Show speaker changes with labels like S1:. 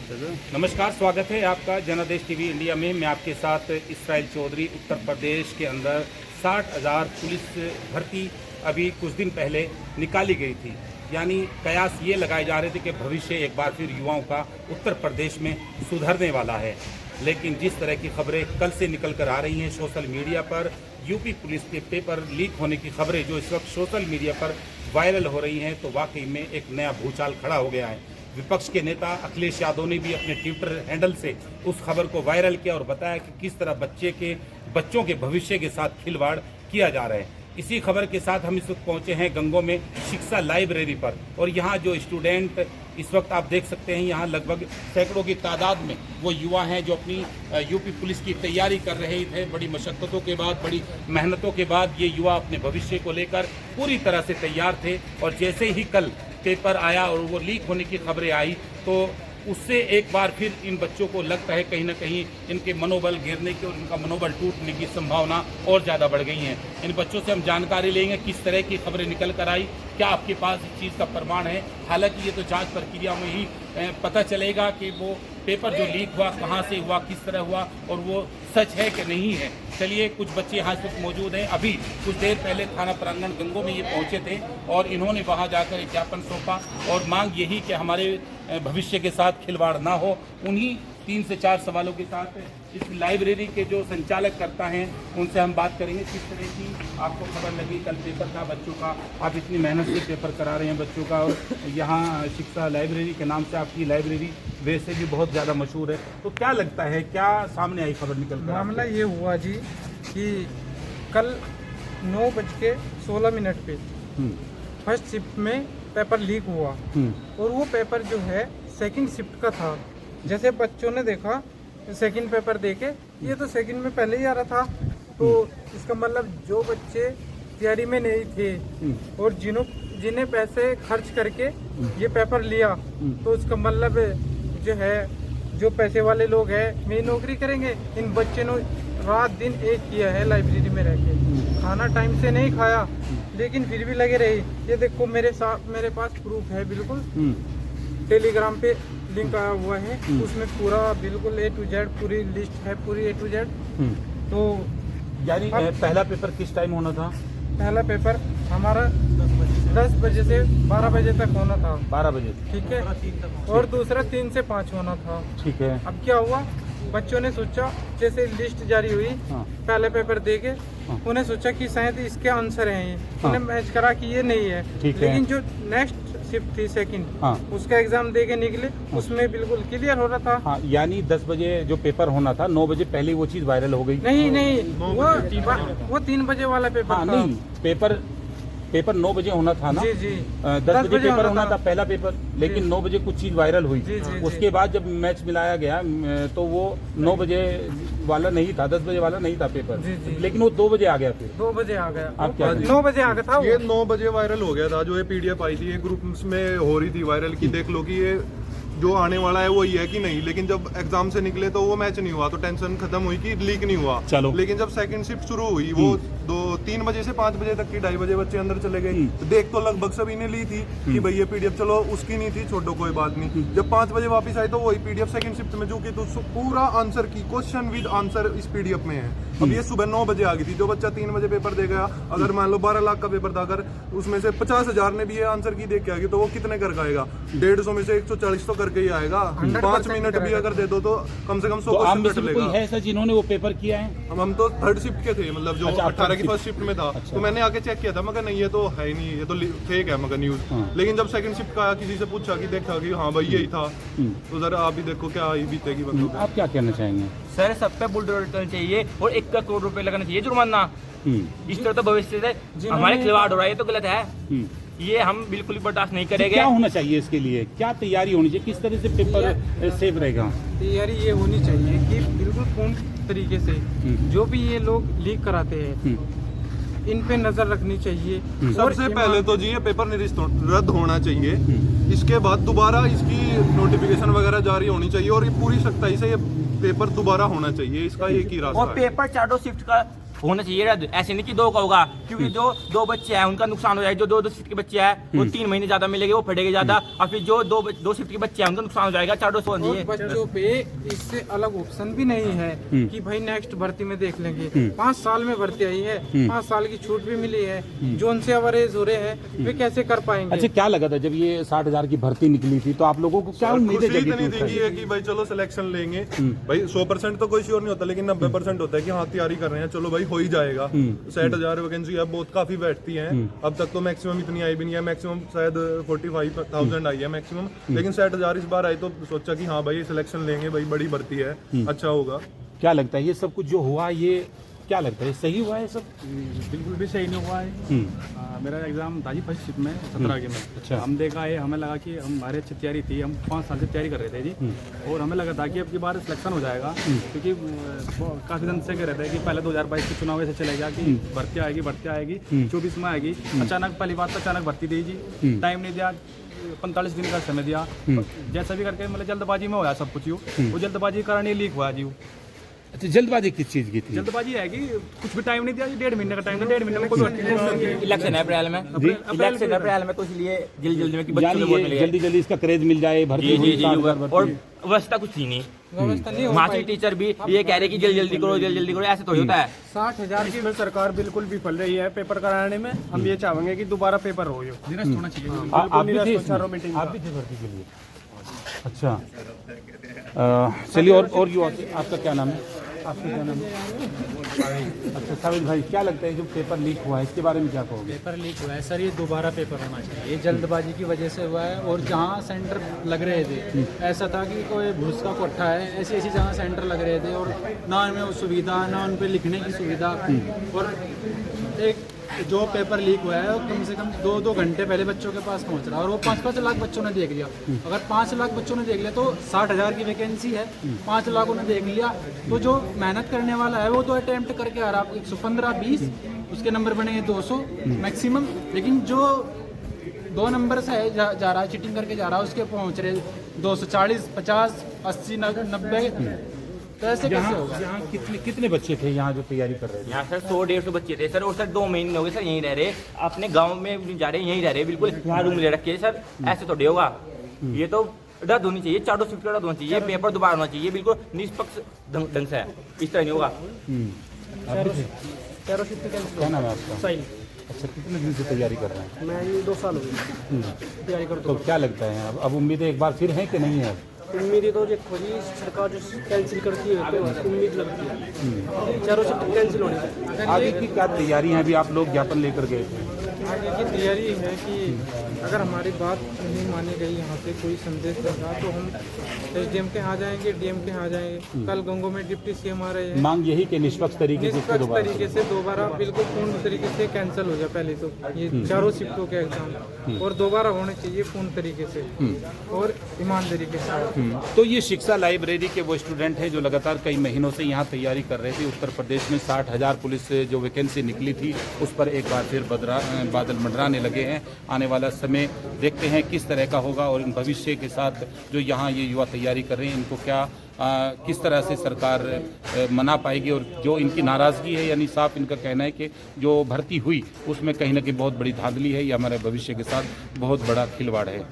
S1: नमस्कार, स्वागत है आपका जनादेश टीवी इंडिया में। मैं आपके साथ इसराइल चौधरी। उत्तर प्रदेश के अंदर 60,000 पुलिस भर्ती अभी कुछ दिन पहले निकाली गई थी। यानी कयास ये लगाए जा रहे थे कि भविष्य एक बार फिर युवाओं का उत्तर प्रदेश में सुधरने वाला है। लेकिन जिस तरह की खबरें कल से निकल कर आ रही हैं सोशल मीडिया पर, यूपी पुलिस के पेपर लीक होने की खबरें जो इस वक्त सोशल मीडिया पर वायरल हो रही हैं, तो वाकई में एक नया भूचाल खड़ा हो गया है। विपक्ष के नेता अखिलेश यादव ने भी अपने ट्विटर हैंडल से उस खबर को वायरल किया और बताया कि किस तरह बच्चों के भविष्य के साथ खिलवाड़ किया जा रहा है। इसी खबर के साथ हम इस वक्त पहुंचे हैं गंगों में शिक्षा लाइब्रेरी पर, और यहाँ जो स्टूडेंट इस वक्त आप देख सकते हैं, यहाँ लगभग सैकड़ों की तादाद में वो युवा हैं जो अपनी यूपी पुलिस की तैयारी कर रहे थे। बड़ी मशक्क़तों के बाद, बड़ी मेहनतों के बाद ये युवा अपने भविष्य को लेकर पूरी तरह से तैयार थे। और जैसे ही कल पेपर आया और वो लीक होने की खबरें आई, तो उससे एक बार फिर इन बच्चों को लगता है कहीं ना कहीं इनके मनोबल गिरने की और इनका मनोबल टूटने की संभावना और ज़्यादा बढ़ गई हैं। इन बच्चों से हम जानकारी लेंगे किस तरह की खबरें निकल कर आई, क्या आपके पास इस चीज़ का प्रमाण है। हालांकि ये तो जांच प्रक्रिया में ही पता चलेगा कि वो पेपर जो लीक हुआ कहाँ से हुआ, किस तरह हुआ और वो सच है कि नहीं है। चलिए, कुछ बच्चे यहाँ तक मौजूद हैं। अभी कुछ देर पहले थाना प्रांगण गंगों में ये पहुँचे थे और इन्होंने वहाँ जाकर एक ज्ञापन सौंपा और मांग यही कि हमारे भविष्य के साथ खिलवाड़ ना हो। उन्हीं 3 से 4 सवालों के साथ इस लाइब्रेरी के जो संचालक करता हैं उनसे हम बात करेंगे। किस तरह की आपको खबर लगी कल पेपर था बच्चों का, आप इतनी मेहनत से पेपर करा रहे हैं बच्चों का, और यहाँ शिक्षा लाइब्रेरी के नाम से आपकी लाइब्रेरी वैसे भी बहुत ज़्यादा मशहूर है, तो क्या लगता है, क्या सामने आई खबर निकल कर?
S2: मामला ये हुआ जी कि कल 9:16 पे फर्स्ट शिफ्ट में पेपर लीक हुआ और वो पेपर जो है सेकंड शिफ्ट का था। जैसे बच्चों ने देखा सेकंड पेपर देके, ये तो सेकंड में पहले ही आ रहा था, तो इसका मतलब जो बच्चे तैयारी में नहीं थे और जिन्हें पैसे खर्च करके ये पेपर लिया, तो इसका मतलब जो है जो पैसे वाले लोग हैं वे नौकरी करेंगे। इन बच्चे ने रात दिन एक किया है लाइब्रेरी में रह के, खाना टाइम से नहीं खाया लेकिन फिर भी लगे रहे। ये देखो मेरे पास प्रूफ है, बिल्कुल टेलीग्राम पे लिंक आया हुआ है, उसमें पूरा बिल्कुल A to Z पूरी लिस्ट है, पूरी A to Z। तो
S1: यानी पहला पेपर किस टाइम होना था?
S2: पहला पेपर हमारा 10 बजे से 12 बजे तक होना था।
S1: 12 बजे,
S2: ठीक है, और दूसरा 3 से 5 होना था।
S1: ठीक है।
S2: अब क्या हुआ, बच्चों ने सोचा जैसे लिस्ट जारी हुई पहले पेपर देके, उन्हें सोचा कि शायद इसके आंसर हैं ये, उन्हें मैच करा कि ये नहीं है। लेकिन जो नेक्स्ट शिफ्ट थी सेकंड, उसका एग्जाम देके निकले, उसमें बिल्कुल क्लियर हो रहा था।
S1: हाँ, यानी 10 बजे जो पेपर होना था 9 बजे पहले वो चीज वायरल हो गई।
S2: नहीं, वो 3 बजे वाला पेपर था।
S1: नहीं, पेपर 9 बजे होना था ना।
S2: जी
S1: 10 बजे पेपर होना था पहला पेपर, लेकिन 9 बजे कुछ चीज वायरल हुई। उसके बाद जब मैच मिलाया गया तो वो 9 बजे वाला नहीं था, 10 बजे वाला नहीं था पेपर, लेकिन वो 2 बजे आ गया। फिर
S2: 2 बजे आ गया।
S1: आप क्या
S2: 9 बजे आ गया था
S3: ये 9 बजे वायरल हो गया था। जो ये PDF आई थी, ये ग्रुप्स में हो रही थी वायरल की देख लो कि ये जो आने वाला है वो ही है कि नहीं। लेकिन जब एग्जाम से निकले तो वो मैच नहीं हुआ, तो टेंशन खत्म हुई कि लीक नहीं हुआ।
S1: चलो।
S3: लेकिन जब सेकंड शिफ्ट शुरू हुई, वो 3 बजे से 5 बजे तक की 2:30 बजे बच्चे अंदर चले गए। तो देख तो लगभग सभी ने ली थी कि भाई ये PDF, चलो उसकी नहीं थी, छोड़ो कोई बात नहीं। जब 5 बजे वापस आई तो वही PDF सेकंड शिफ्ट में जो कि तो पूरा आंसर की क्वेश्चन विद आंसर इस PDF में है। अब ये सुबह 9 बजे आ गई थी। जो बच्चा 3 बजे पेपर दे गया, अगर मान लो 12 लाख का पेपर था, अगर उसमें से 50,000 ने भी ये आंसर की देख के आ गई, तो वो कितने कर आएगा? 150 में से 140 तो करके ही आएगा। 5 मिनट भी अगर दे दो तो कम से कम 100 क्वेश्चन चलेगा।
S1: है ऐसा जिन्होंने वो पेपर किया है?
S3: हम तो थर्ड शिफ्ट के थे, मतलब जो 18 की फर्स्ट शिफ्ट में था। तो मैंने आके चेक किया था, मगर नहीं ये तो है ही नहीं, ये तो फेक है मगर न्यूज। लेकिन जब सेकंड शिफ्ट का आया, किसी से पूछा कि देखा कि हाँ भाई यही था, तो जरा आप भी देखो क्या बीतेगी बंदों पे।
S1: आप क्या कहना चाहेंगे?
S4: सर, सब पे बुलडोजर चलना चाहिए और 1 करोड़ रुपए लगाना चाहिए जुर्माना। इस तरह तो भविष्य से हमारे खिलवाड़ हो रहा है, ये तो गलत है। ये हम बिल्कुल बर्दाश्त नहीं करेंगे।
S1: क्या होना चाहिए इसके लिए, क्या तैयारी होनी चाहिए, किस तरह से पेपर सेफ रहेगा?
S2: तैयारी ये होनी चाहिए कि बिल्कुल पूर्ण तरीके से जो भी ये लोग लीक कराते हैं इन पे नजर रखनी चाहिए।
S3: सबसे पहले तो जी ये पेपर निरस्त रद्द होना चाहिए। इसके बाद दोबारा इसकी नोटिफिकेशन वगैरह जारी होनी चाहिए और ये पूरी सख्ताई से ये पेपर दोबारा होना चाहिए। इसका एक ही रास्ता
S4: और पेपर चारों शिफ्ट का होना चाहिए रद्द, ऐसे नहीं कि 2 का होगा, क्योंकि जो 2 बच्चे हैं उनका नुकसान हो जाएगा, जो 2 शिफ्ट के बच्चे हैं वो 3 महीने ज्यादा मिलेंगे, वो फटेंगे ज्यादा, और फिर जो 2 शिफ्ट के बच्चे हैं उनका नुकसान हो जाएगा 400 होना
S2: और
S4: चाहिए।
S2: बच्चों पे इससे अलग ऑप्शन भी नहीं है कि भाई नेक्स्ट भर्ती में देख लेंगे। 5 साल में भर्ती आई है, 5 साल की छूट भी मिली है, जो उनसे अवरेज हो रहे हैं वे कैसे कर पाएंगे।
S1: अच्छा, क्या लगा था जब ये 60,000 की भर्ती निकली थी तो आप लोगों को क्या उम्मीदें
S3: खुशी
S1: जगी
S3: इतनी
S1: थी?
S3: थी कि भाई चलो सिलेक्शन लेंगे भाई। 100% तो कोई श्योर नहीं होता, लेकिन 90% होता है कि हाँ तैयारी कर रहे हैं, चलो भाई हो ही जाएगा। 60,000 वैकेंसी अब बहुत काफी बैठती हैं। अब तक तो मैक्सिमम इतनी आई भी नहीं है, मैक्सिमम शायद 45,000 आई है मैक्सिमम, लेकिन 60,000 इस बार आई तो सोचा कि हाँ भाई सिलेक्शन लेंगे भाई, बड़ी भर्ती है, अच्छा होगा।
S1: क्या लगता है ये सब कुछ जो हुआ, ये क्या लगता है सही हुआ है सब?
S5: बिल्कुल भी सही नहीं हुआ है। मेरा एग्जाम था जी फर्स्ट शिफ्ट में 17 के में।
S1: अच्छा।
S5: हम देखा है, हमें लगा कि हमारी अच्छी तैयारी थी, हम 5 साल से तैयारी कर रहे थे जी, और हमें लगा था कि अब की बार सिलेक्शन हो जाएगा, क्योंकि काफ़ी दिन से कह रहे थे कि पहले 2022 के चुनाव ऐसे चलेगा कि भर्ती आएगी 24 में आएगी। अचानक पहली बात तो अचानक भर्ती दी जी, टाइम नहीं दिया, 45 दिन का समय दिया, जैसा भी करके मतलब जल्दबाजी में होया सब कुछ। वो जल्दबाजी के कारण ये लीक हुआ जी।
S1: अच्छा, जल्दबाजी किस चीज की थी?
S5: जल्दबाजी है कि कुछ भी टाइम नहीं दिया, 1.5 महीने का टाइम था, 1.5 महीने में कोई भर्ती नहीं होगी।
S4: इलेक्शन है अप्रैल में, इलेक्शन है अप्रैल में, तो इसलिए जल्दी में कि बच्चों को वोट मिलेगा।
S1: जल्दी इसका क्रेज मिल जाए, भर्ती
S4: जी
S1: हुई,
S4: जी जी,
S1: 60,000 भर्ती
S4: और
S1: हुई।
S4: व्यवस्था कुछ थी नहीं,
S2: व्यवस्था नहीं हो
S4: वहाँ
S2: पाई।
S4: के टीचर भी ये कह रहे कि जल्दी करो, ऐसे थोड़ी होता है।
S2: 60,000 की
S5: इसमें सरकार बिल्कुल विफल रही है पेपर कराने में। हम ये चाहेंगे कि दोबारा पेपर हो, निरस्त होना चाहिए।
S1: आप भी थे इसमें? आप भी थे भर्ती के लिए? अच्छा, चलिए, और युवा, आपका क्या नाम है? आपका क्या नाम है? अच्छा, साविद भाई, क्या लगता है जो पेपर लीक हुआ है इसके बारे में क्या कहोगे?
S6: पेपर लीक हुआ है सर, ये दोबारा पेपर होना चाहिए। ये जल्दबाजी की वजह से हुआ है, और जहाँ सेंटर लग रहे थे ऐसा था कि कोई भूस का कोठा है, ऐसी जगह सेंटर लग रहे थे, और ना उनमें सुविधा, ना उन पर लिखने की सुविधा। और एक जो पेपर लीक हुआ है वो कम से कम 2-2 घंटे पहले बच्चों के पास पहुंच रहा है, और वो 5-5 लाख बच्चों ने देख लिया। अगर 5 लाख बच्चों ने देख लिया तो 60,000 की वैकेंसी है, 5 लाखों ने देख लिया, तो जो मेहनत करने वाला है वो तो अटेम्प्ट करके आ रहा है 115-20, उसके नंबर बनेंगे 200 मैक्सिमम, लेकिन जो 2 नंबर से है जा रहा है, चीटिंग करके जा रहा है, उसके पहुँच रहे 240, 50, 80, 90, तो ऐसे कैसे होगा?
S1: यहाँ कितने बच्चे थे यहाँ जो तैयारी कर रहे थे?
S4: यहाँ सर 100-150 बच्चे थे सर, और सर 2 महीने हो गए सर यहीं रह रहे, अपने गांव में नहीं जा रहे, यहीं रह रहे बिल्कुल, यहाँ रूम ले रखे सर। ऐसे थोड़ी होगा, ये तो रद्द होनी चाहिए, 4 शिफ्ट रद्द होना चाहिए, पेपर दोबारा होना चाहिए, बिल्कुल निष्पक्ष ढंग से है, इस तरह नहीं होगा।
S1: क्या नाम है आपका?
S6: सही।
S1: अच्छा, कितने दिन से तैयारी कर रहे हैं?
S6: मैं ये 2 साल हो गए तैयारी करता
S1: तो क्या लगता है अब उम्मीदें एक बार फिर हैं कि नहीं है?
S6: हूँ। उम्मीद तो देखो जी, सरकार जो कैंसिल करती है तो उम्मीद लगती है 4 शिफ्ट कैंसिल होने की।
S1: आगे की क्या तैयारी है? अभी आप लोग ज्ञापन लेकर गए थे।
S2: आगे की तैयारी है कि अगर हमारी बात नहीं मानी गई, यहाँ से कोई संदेश देगा तो हम SDM के यहाँ जाएंगे, DM के यहाँ जाएंगे। कल गंगों में डिप्टी CM आ रहे हैं,
S1: मांग यही कि निष्पक्ष तरीके से इसको
S2: निष्पक्ष
S1: दोबारा
S2: तरीके से दोबारा बिल्कुल पूर्ण तरीके से कैंसिल हो जाए। पहले तो ये 4 शिफ्टों के एग्जाम और दोबारा होने चाहिए पूर्ण तरीके से और ईमानदारी के साथ।
S1: तो ये शिक्षा लाइब्रेरी के वो स्टूडेंट हैं जो लगातार कई महीनों से यहाँ तैयारी कर रहे थे। उत्तर प्रदेश में 60,000 पुलिस से जो वैकेंसी निकली थी उस पर एक बार फिर बादल मंडराने लगे हैं। आने वाला समय देखते हैं किस तरह का होगा, और इन भविष्य के साथ जो यहाँ ये युवा तैयारी कर रहे हैं इनको क्या किस तरह से सरकार मना पाएगी, और जो इनकी नाराज़गी है, यानी साफ इनका कहना है कि जो भर्ती हुई उसमें कहीं ना कहीं बहुत बड़ी धांधली है, ये हमारे भविष्य के साथ बहुत बड़ा खिलवाड़ है।